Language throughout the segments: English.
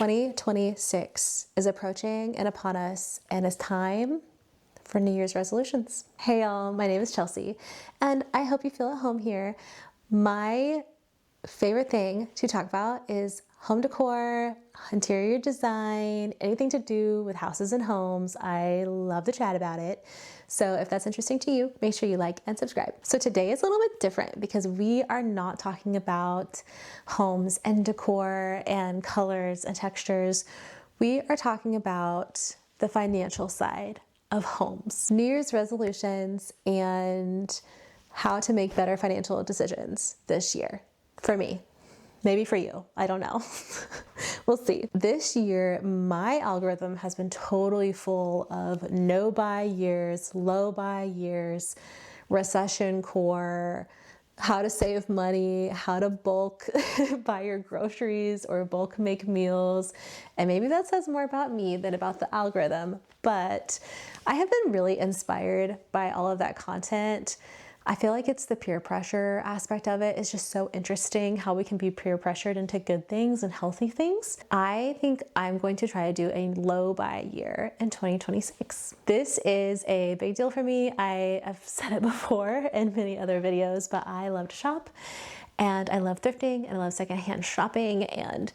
2026 is approaching and upon us, and it's time for New Year's resolutions. Hey y'all, my name is Chelsea, and I hope you feel at home here. My favorite thing to talk about is home decor, interior design, anything to do with houses and homes. I love to chat about it. So if that's interesting to you, make sure you like and subscribe. So today is a little bit different because we are not talking about homes and decor and colors and textures. We are talking about the financial side of homes, New Year's resolutions, and how to make better financial decisions this year. For me, maybe for you, I don't know. We'll see. This year, my algorithm has been totally full of no buy years, low buy years, recession core, how to save money, how to bulk buy your groceries or bulk make meals. And maybe that says more about me than about the algorithm, but I have been really inspired by all of that content. I feel like it's the peer pressure aspect of it. It's just so interesting how we can be peer pressured into good things and healthy things. I think I'm going to try to do a low buy year in 2026. This is a big deal for me. I have said it before in many other videos, but I love to shop and I love thrifting and I love secondhand shopping, and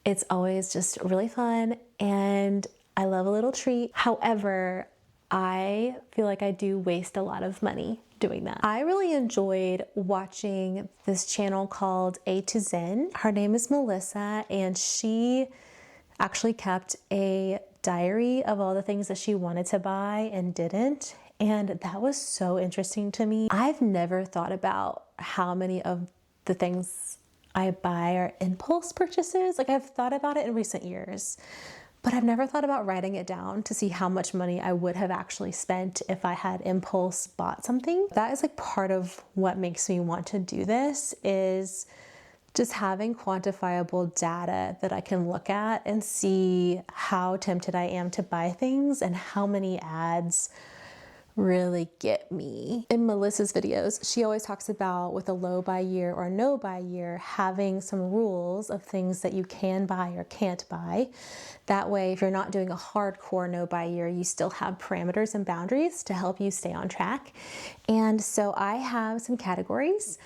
it's always just really fun and I love a little treat. However, I feel like I do waste a lot of money doing that. I really enjoyed watching this channel called A to Zen. Her name is Melissa, and she actually kept a diary of all the things that she wanted to buy and didn't. And that was so interesting to me. I've never thought about how many of the things I buy are impulse purchases. Like, I've thought about it in recent years, but I've never thought about writing it down to see how much money I would have actually spent if I had impulse bought something. That is like part of what makes me want to do this, is just having quantifiable data that I can look at and see how tempted I am to buy things and how many ads really get me. In Melissa's videos, she always talks about, with a low buy year or no buy year, having some rules of things that you can buy or can't buy. That way, if you're not doing a hardcore no buy year, you still have parameters and boundaries to help you stay on track. And so I have some categories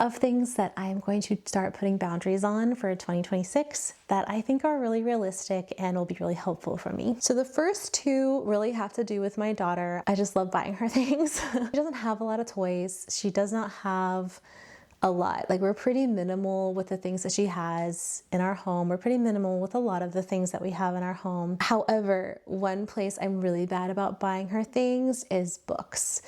of things that I'm going to start putting boundaries on for 2026 that I think are really realistic and will be really helpful for me. So the first two really have to do with my daughter. I just love buying her things. She doesn't have a lot of toys. She does not have a lot. Like, we're pretty minimal with the things that she has in our home. We're pretty minimal with a lot of the things that we have in our home. However, one place I'm really bad about buying her things is books.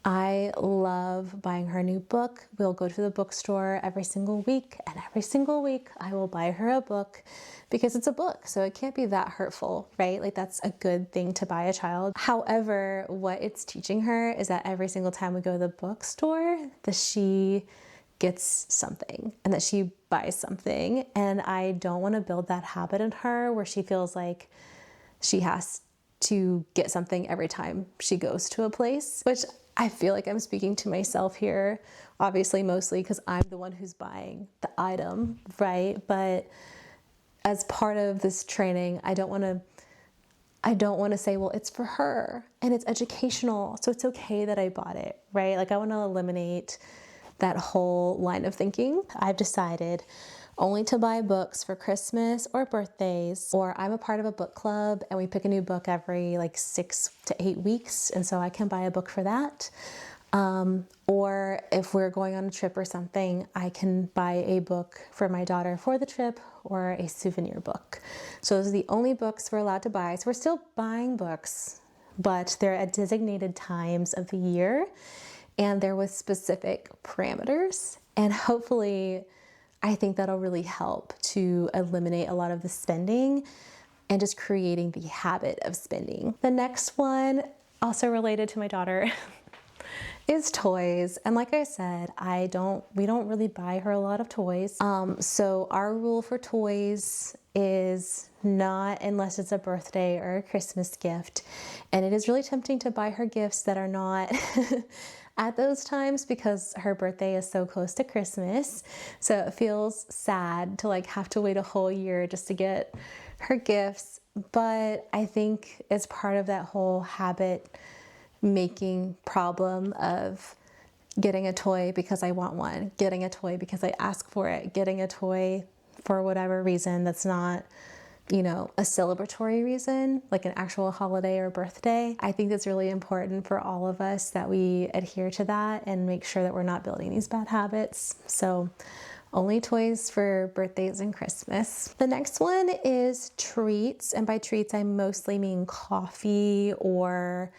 I love buying her a new book. We'll go to the bookstore every single week, and every single week I will buy her a book because it's a book, so it can't be that hurtful, right? Like, that's a good thing to buy a child. However, what it's teaching her is that every single time we go to the bookstore, that she gets something and that she buys something, and I don't want to build that habit in her where she feels like she has to get something every time she goes to a place, which I feel like I'm speaking to myself here, obviously mostly because I'm the one who's buying the item, right? But as part of this training, I don't want to say, well, it's for her and it's educational, so it's okay that I bought it, right? Like, I want to eliminate that whole line of thinking. I've decided only to buy books for Christmas or birthdays, or I'm a part of a book club and we pick a new book every like 6 to 8 weeks, and so I can buy a book for that. Or if we're going on a trip or something, I can buy a book for my daughter for the trip, or a souvenir book. So those are the only books we're allowed to buy. So we're still buying books, but they're at designated times of the year and they're with specific parameters. And hopefully, I think that'll really help to eliminate a lot of the spending and just creating the habit of spending. The next one, also related to my daughter, is toys. And like I said, we don't really buy her a lot of toys. So our rule for toys is not unless it's a birthday or a Christmas gift. And it is really tempting to buy her gifts that are not at those times because her birthday is so close to Christmas. So it feels sad to like have to wait a whole year just to get her gifts, but I think it's part of that whole habit making problem of getting a toy because I want one, getting a toy because I ask for it, getting a toy for whatever reason that's not, you know, a celebratory reason, like an actual holiday or birthday. I think it's really important for all of us that we adhere to that and make sure that we're not building these bad habits. So only toys for birthdays and Christmas. The next one is treats. And by treats, I mostly mean coffee or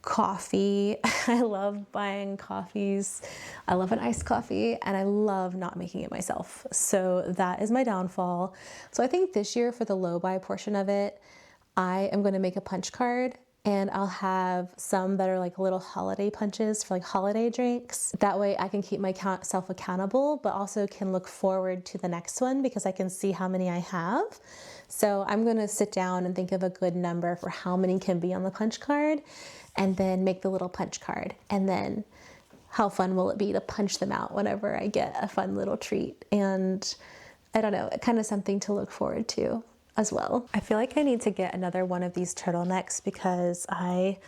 coffee. I love buying coffees. I love an iced coffee and I love not making it myself. So that is my downfall. So I think this year for the low buy portion of it, I am going to make a punch card and I'll have some that are like little holiday punches for like holiday drinks. That way I can keep myself accountable, but also can look forward to the next one because I can see how many I have. So I'm going to sit down and think of a good number for how many can be on the punch card and then make the little punch card. And then how fun will it be to punch them out whenever I get a fun little treat? And I don't know, kind of something to look forward to as well. I feel like I need to get another one of these turtlenecks because I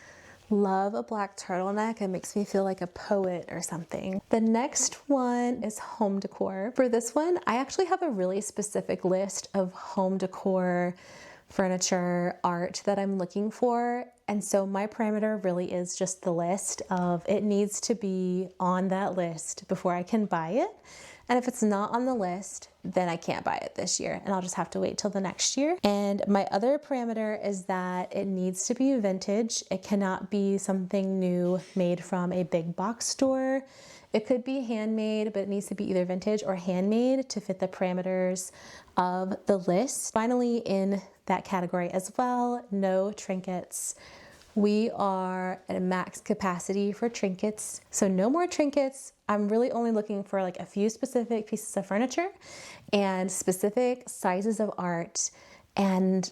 love a black turtleneck. It makes me feel like a poet or something. The next one is home decor. For this one, I actually have a really specific list of home decor, furniture, art that I'm looking for. And so my parameter really is just the list of it needs to be on that list before I can buy it. And if it's not on the list, then I can't buy it this year and I'll just have to wait till the next year. And my other parameter is that it needs to be vintage. It cannot be something new made from a big box store. It could be handmade, but it needs to be either vintage or handmade to fit the parameters of the list. Finally, in that category as well, no trinkets. We are at a max capacity for trinkets, so no more trinkets. I'm really only looking for like a few specific pieces of furniture and specific sizes of art and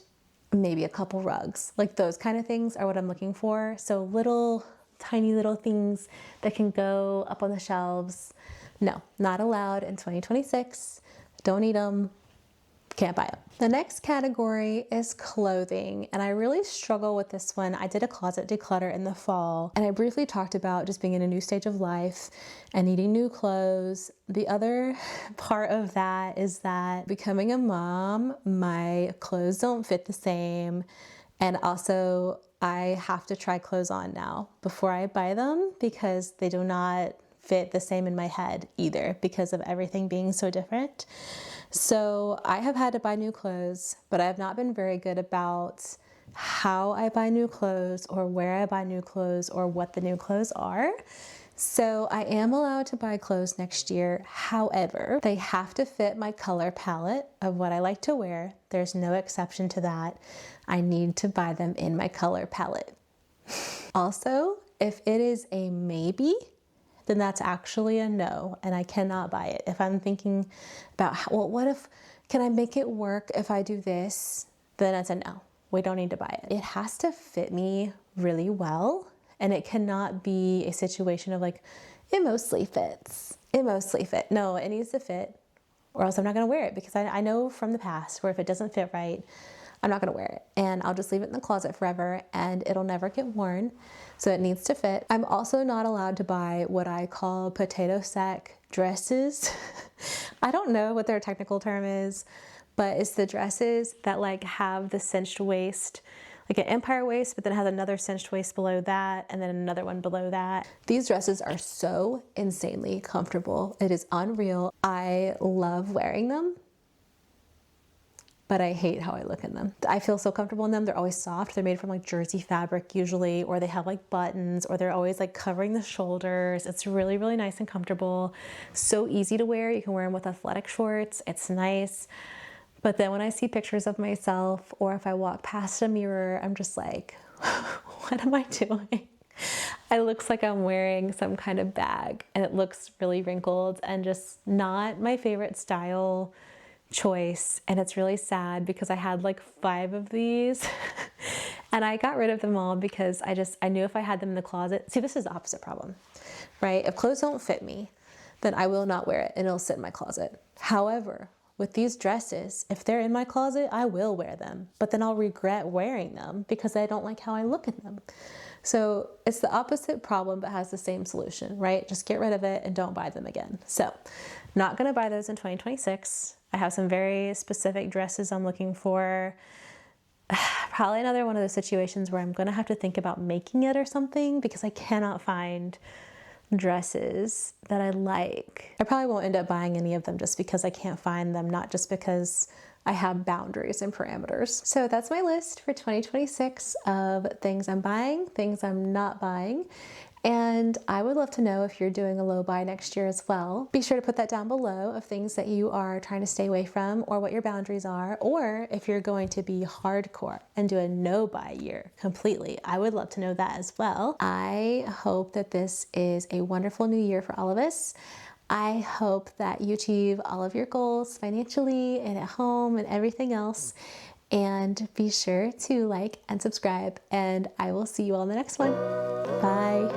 maybe a couple rugs. Like those kind of things are what I'm looking for. So little, tiny little things that can go up on the shelves. No, not allowed in 2026. Don't need them. Can't buy them. The next category is clothing, and I really struggle with this one. I did a closet declutter in the fall, and I briefly talked about just being in a new stage of life and needing new clothes. The other part of that is that becoming a mom, my clothes don't fit the same, and also I have to try clothes on now before I buy them because they do not fit the same in my head either because of everything being so different. So I have had to buy new clothes, but I have not been very good about how I buy new clothes or where I buy new clothes or what the new clothes are. So I am allowed to buy clothes next year. However, they have to fit my color palette of what I like to wear. There's no exception to that. I need to buy them in my color palette. Also, if it is a maybe, then that's actually a no, and I cannot buy it. If I'm thinking about, well, what if, can I make it work if I do this? Then it's a no. We don't need to buy it. It has to fit me really well, and it cannot be a situation of like, it mostly fits. It mostly fit. No, it needs to fit, or else I'm not gonna wear it because I know from the past where if it doesn't fit right, I'm not gonna wear it and I'll just leave it in the closet forever and it'll never get worn. So it needs to fit. I'm also not allowed to buy what I call potato sack dresses. I don't know what their technical term is, but it's the dresses that like have the cinched waist, like an empire waist, but then it has another cinched waist below that and then another one below that. These dresses are so insanely comfortable. It is unreal. I love wearing them, but I hate how I look in them. I feel so comfortable in them. They're always soft. They're made from like jersey fabric usually, or they have like buttons, or they're always like covering the shoulders. It's really, really nice and comfortable. So easy to wear. You can wear them with athletic shorts. It's nice. But then when I see pictures of myself, or if I walk past a mirror, I'm just like, what am I doing? It looks like I'm wearing some kind of bag, and it looks really wrinkled and just not my favorite style choice. And it's really sad because I had like 5 of these and I got rid of them all because I knew if I had them in the closet, see, this is the opposite problem, right? If clothes don't fit me, then I will not wear it and it'll sit in my closet. However, with these dresses, if they're in my closet, I will wear them, but then I'll regret wearing them because I don't like how I look in them. So it's the opposite problem, but has the same solution, right? Just get rid of it and don't buy them again. So not gonna buy those in 2026. I have some very specific dresses I'm looking for. Probably another one of those situations where I'm gonna have to think about making it or something because I cannot find dresses that I like. I probably won't end up buying any of them just because I can't find them, not just because I have boundaries and parameters. So that's my list for 2026 of things I'm buying, things I'm not buying. And I would love to know if you're doing a low buy next year as well. Be sure to put that down below of things that you are trying to stay away from or what your boundaries are, or if you're going to be hardcore and do a no buy year completely. I would love to know that as well. I hope that this is a wonderful new year for all of us. I hope that you achieve all of your goals financially and at home and everything else. And be sure to like and subscribe, and I will see you all in the next one. Bye.